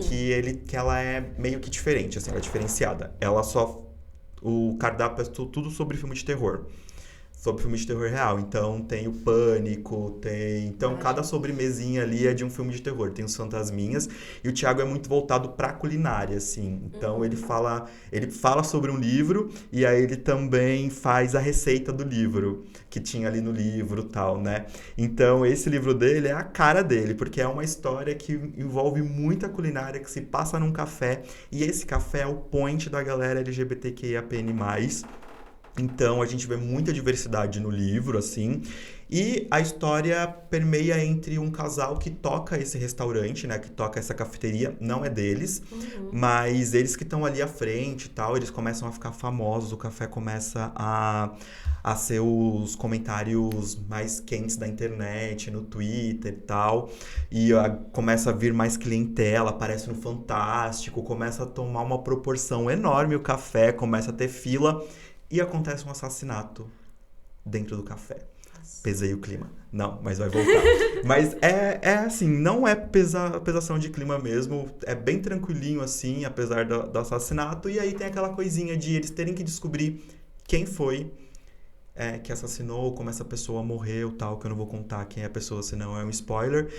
que ela é meio que diferente, assim, ela é diferenciada. O cardápio é tudo sobre filme de terror. Sobre filme de terror real. Então, tem o Pânico, Então, cada sobremesinha ali é de um filme de terror. Tem os fantasminhas. E o Thiago é muito voltado pra culinária, assim. Então, ele fala sobre um livro e aí ele também faz a receita do livro, que tinha ali no livro e tal, né? Então, esse livro dele é a cara dele, porque é uma história que envolve muita culinária, que se passa num café. E esse café é o point da galera LGBTQIAPN+. Então, a gente vê muita diversidade no livro, assim. E a história permeia entre um casal que toca esse restaurante, né? Que toca essa cafeteria. Não é deles, mas eles que estão ali à frente e tal, eles começam a ficar famosos. O café começa a ser os comentários mais quentes da internet, no Twitter e tal. E começa a vir mais clientela, aparece no Fantástico, começa a tomar uma proporção enorme o café, começa a ter fila. E acontece um assassinato dentro do café. Nossa. Pesei o clima. Não, mas vai voltar. Mas é assim, não é pesação de clima mesmo. É bem tranquilinho assim, apesar do assassinato. E aí tem aquela coisinha de eles terem que descobrir quem foi que assassinou, como essa pessoa morreu, tal, que eu não vou contar quem é a pessoa, senão é um spoiler.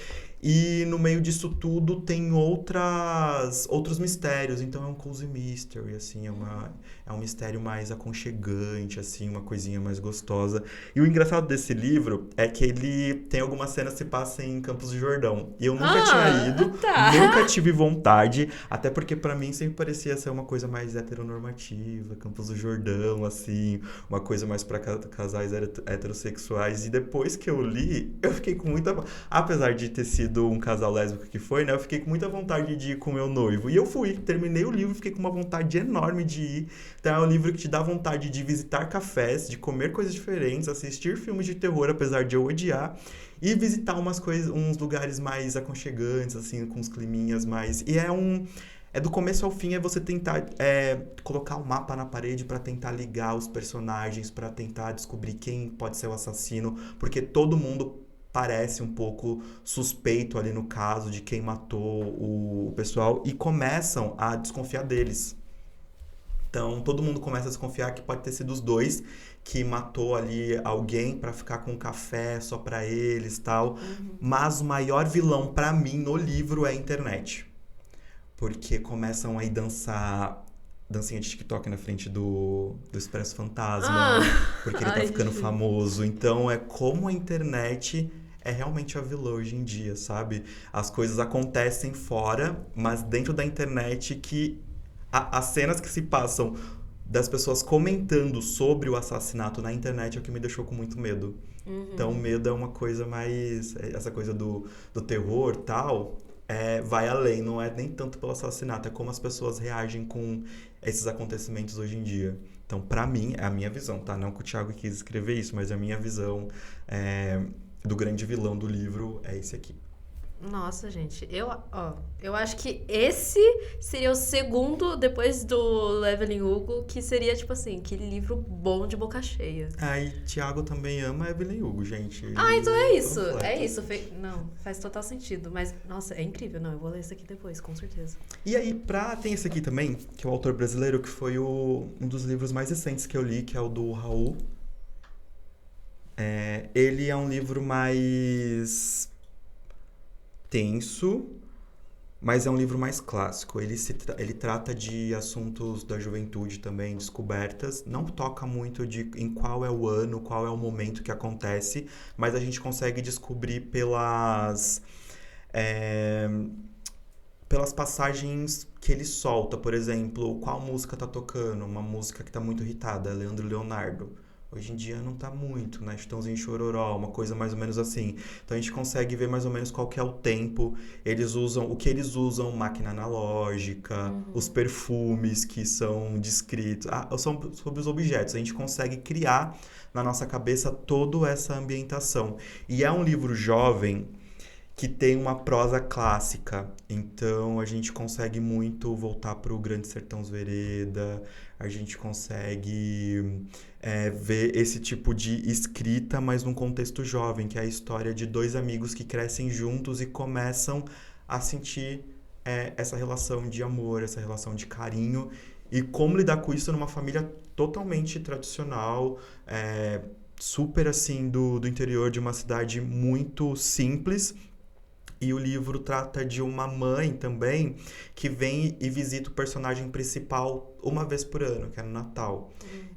E no meio disso tudo tem outros mistérios, então é um cozy mystery, assim, é um mistério mais aconchegante, assim, uma coisinha mais gostosa. E o engraçado desse livro é que ele tem algumas cenas que se passam em Campos do Jordão. E eu nunca tinha ido, nunca tive vontade, até porque pra mim sempre parecia ser uma coisa mais heteronormativa, Campos do Jordão, assim, uma coisa mais pra casais heterossexuais. E depois que eu li, eu fiquei com muita... Apesar de ter sido um casal lésbico que foi, né? Eu fiquei com muita vontade de ir com o meu noivo. E eu fui, terminei o livro, fiquei com uma vontade enorme de ir. Então é um livro que te dá vontade de visitar cafés, de comer coisas diferentes, assistir filmes de terror, apesar de eu odiar, e visitar uns lugares mais aconchegantes, assim, com uns climinhas mais... E do começo ao fim, é você tentar colocar um mapa na parede pra tentar ligar os personagens, pra tentar descobrir quem pode ser o assassino, porque todo mundo parece um pouco suspeito ali no caso de quem matou o pessoal e começam a desconfiar deles. Então, todo mundo começa a desconfiar que pode ter sido os dois que matou ali alguém pra ficar com um café só pra eles, tal. Mas o maior vilão pra mim no livro é a internet. Porque começam aí dançar dancinha de TikTok na frente do Expresso Fantasma, Ah! porque ele tá Ai, ficando gente. famoso. Então é como a internet é realmente a vilã hoje em dia, sabe? As coisas acontecem fora, mas dentro da internet que as cenas que se passam das pessoas comentando sobre o assassinato na internet é o que me deixou com muito medo. Então, o Uhum. medo é uma coisa mais. Essa coisa do terror tal, vai além, não é nem tanto pelo assassinato, é como as pessoas reagem com esses acontecimentos hoje em dia. Então, pra mim, é a minha visão, tá? Não que o Thiago quis escrever isso, mas a minha visão é, do grande vilão do livro é esse aqui. Nossa, gente, eu acho que esse seria o segundo, depois do Evelyn Hugo, que seria, tipo assim, aquele livro bom de boca cheia. Aí, Thiago também ama Evelyn Hugo, gente. Ah, então Ele é isso. É panfleta. isso. Não, faz total sentido. Mas, nossa, é incrível. Não, eu vou ler isso aqui depois, com certeza. E aí, tem esse aqui também, que é o autor brasileiro, que foi um dos livros mais recentes que eu li, que é o do Raul. Ele é um livro mais tenso, mas é um livro mais clássico. Ele trata de assuntos da juventude também, descobertas. Não toca muito em qual é o ano, qual é o momento que acontece, mas a gente consegue descobrir é, pelas passagens que ele solta. Por exemplo, qual música tá tocando? Uma música que tá muito irritada, Leandro e Leonardo. Hoje em dia não tá muito, né? Chitãozinho e Chororó, uma coisa mais ou menos assim. Então a gente consegue ver mais ou menos qual que é o tempo. O que eles usam, máquina analógica, os Uhum. perfumes que são descritos. São sobre os objetos. A gente consegue criar na nossa cabeça toda essa ambientação. E é um livro jovem que tem uma prosa clássica. Então a gente consegue muito voltar para o Grande Sertão Vereda, a gente consegue ver esse tipo de escrita, mas num contexto jovem, que é a história de dois amigos que crescem juntos e começam a sentir essa relação de amor, essa relação de carinho, e como lidar com isso numa família totalmente tradicional, super assim do interior de uma cidade muito simples. E o livro trata de uma mãe também que vem e visita o personagem principal uma vez por ano, que é no Natal.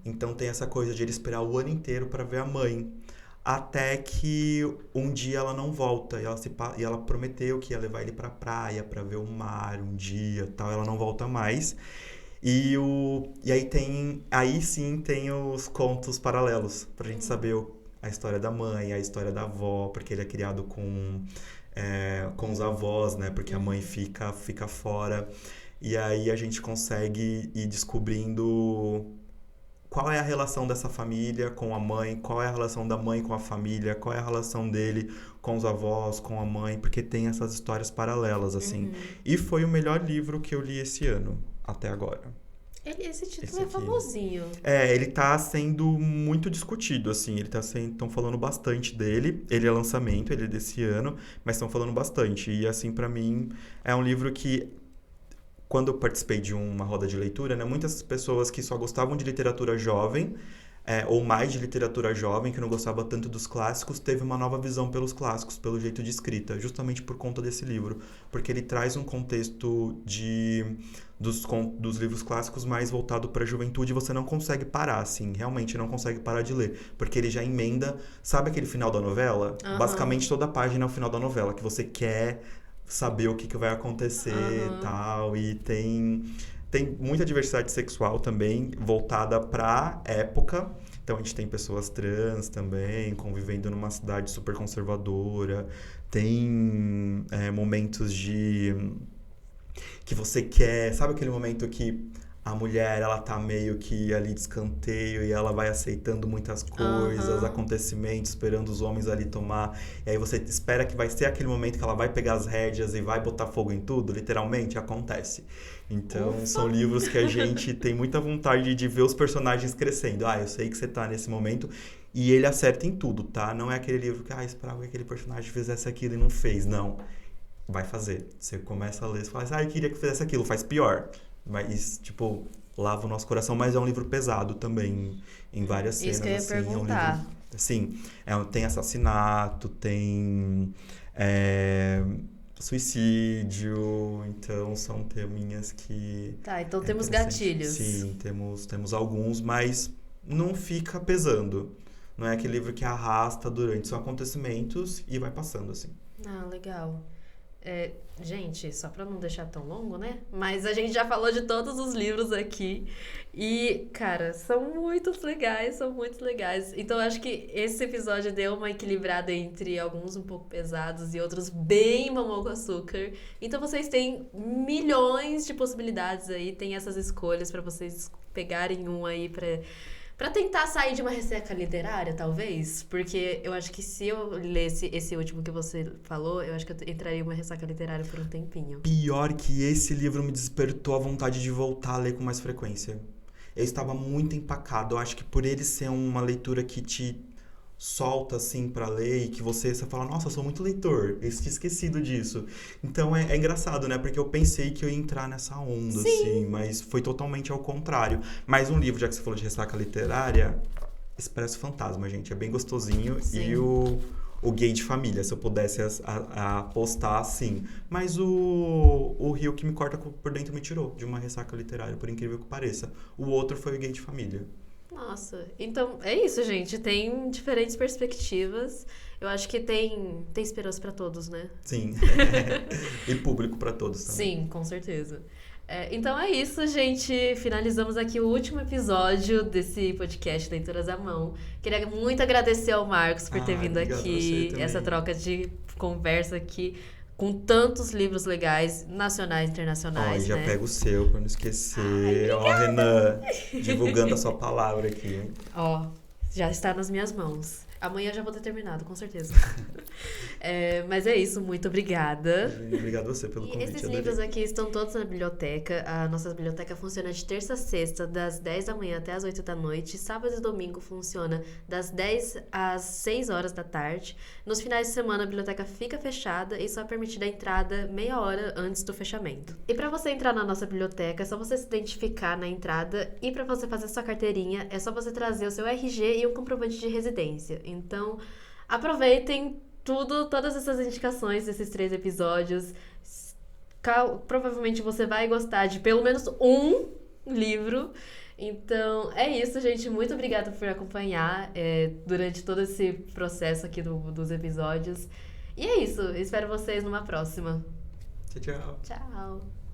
Então tem essa coisa de ele esperar o ano inteiro para ver a mãe. Até que um dia ela não volta e ela prometeu que ia levar ele pra praia para ver o mar um dia, tal, ela não volta mais. E aí sim tem os contos paralelos pra gente saber a história da mãe, a história da avó, porque ele é criado com os avós, né? Porque a mãe Uhum. fica fora. E aí a gente consegue ir descobrindo qual é a relação dessa família com a mãe, qual é a relação da mãe com a família, qual é a relação dele com os avós, com a mãe, porque tem essas histórias paralelas, assim. Uhum. E foi o melhor livro que eu li esse ano, até agora. Esse título Esse é aqui. famosinho. Ele tá sendo muito discutido, assim, estão falando bastante dele, ele é lançamento, ele é desse ano, mas estão falando bastante, e assim, pra mim, é um livro que, quando eu participei de uma roda de leitura, né, muitas pessoas que só gostavam de literatura jovem, ou mais de literatura jovem, que não gostava tanto dos clássicos, teve uma nova visão pelos clássicos, pelo jeito de escrita, justamente por conta desse livro, porque ele traz um contexto dos livros clássicos mais voltado para a juventude, e você não consegue parar, assim, realmente não consegue parar de ler, porque ele já emenda, sabe aquele final da novela? Aham. Basicamente toda a página é o final da novela, que você quer saber o que vai acontecer e Aham. tal, e tem muita diversidade sexual também, voltada pra época. Então a gente tem pessoas trans também, convivendo numa cidade super conservadora. Tem momentos de que você quer. Sabe aquele momento que a mulher, ela tá meio que ali de escanteio e ela vai aceitando muitas coisas, acontecimentos, esperando os homens ali tomar. E aí você espera que vai ser aquele momento que ela vai pegar as rédeas e vai botar fogo em tudo, literalmente acontece. Então, são livros que a gente tem muita vontade de ver os personagens crescendo. Eu sei que você tá nesse momento. E ele acerta em tudo, tá? Não é aquele livro que, esperava que aquele personagem fizesse aquilo e não fez. Não. Vai fazer. Você começa a ler, você fala eu queria que fizesse aquilo, faz pior. Mas, tipo, lava o nosso coração, mas é um livro pesado também, em várias cenas. Isso que eu ia perguntar. É um livro, assim, tem assassinato, tem suicídio, então são teminhas que... Tá, então temos gatilhos. Sim, temos alguns, mas não fica pesando. Não é aquele livro que arrasta durante, são acontecimentos e vai passando, assim. Legal. Gente, só pra não deixar tão longo, né? Mas a gente já falou de todos os livros aqui. E, cara, são muito legais. Então, eu acho que esse episódio deu uma equilibrada entre alguns um pouco pesados e outros bem mamão com açúcar. Então, vocês têm milhões de possibilidades aí. Tem essas escolhas pra vocês pegarem um aí pra tentar sair de uma ressaca literária, talvez. Porque eu acho que se eu lesse esse último que você falou, eu acho que eu entraria em uma ressaca literária por um tempinho. Pior que esse livro me despertou a vontade de voltar a ler com mais frequência. Eu estava muito empacado. Eu acho que por ele ser uma leitura que te solta, assim, pra ler e que você fala, nossa, eu sou muito leitor. Eu tinha esquecido disso. Então, é engraçado, né? Porque eu pensei que eu ia entrar nessa onda, assim, mas foi totalmente ao contrário. Mais um livro, já que você falou de ressaca literária, Expresso Fantasma, gente. É bem gostosinho. Sim. E o Gay de Família, se eu pudesse apostar, assim. Mas o Rio que me corta por dentro me tirou de uma ressaca literária, por incrível que pareça. O outro foi o Gay de Família. Nossa, então é isso, gente. Tem diferentes perspectivas. Eu acho que tem esperança pra todos, né? Sim. E público pra todos também. Sim, com certeza. Então é isso, gente. Finalizamos aqui o último episódio desse podcast Leituras à Mão. Queria muito agradecer ao Marcos por ter vindo aqui. Essa troca de conversa aqui. Com tantos livros legais, nacionais e internacionais, já pega o seu pra não esquecer. Renan, divulgando a sua palavra aqui. Já está nas minhas mãos. Amanhã já vou ter terminado, com certeza. Mas é isso, muito obrigada. Obrigado a você pelo convite. Esses livros aqui estão todos na biblioteca. A nossa biblioteca funciona de terça a sexta, das 10 da manhã até as 8 da noite. Sábado e domingo funciona das 10 às 6 horas da tarde. Nos finais de semana a biblioteca fica fechada e só é permitida a entrada meia hora antes do fechamento. E para você entrar na nossa biblioteca, é só você se identificar na entrada e para você fazer sua carteirinha, é só você trazer o seu RG e um comprovante de residência. Então, aproveitem todas essas indicações desses 3 episódios. Provavelmente você vai gostar de pelo menos um livro. Então, é isso, gente. Muito obrigada por acompanhar durante todo esse processo aqui dos episódios. E é isso. Espero vocês numa próxima. Tchau. Tchau.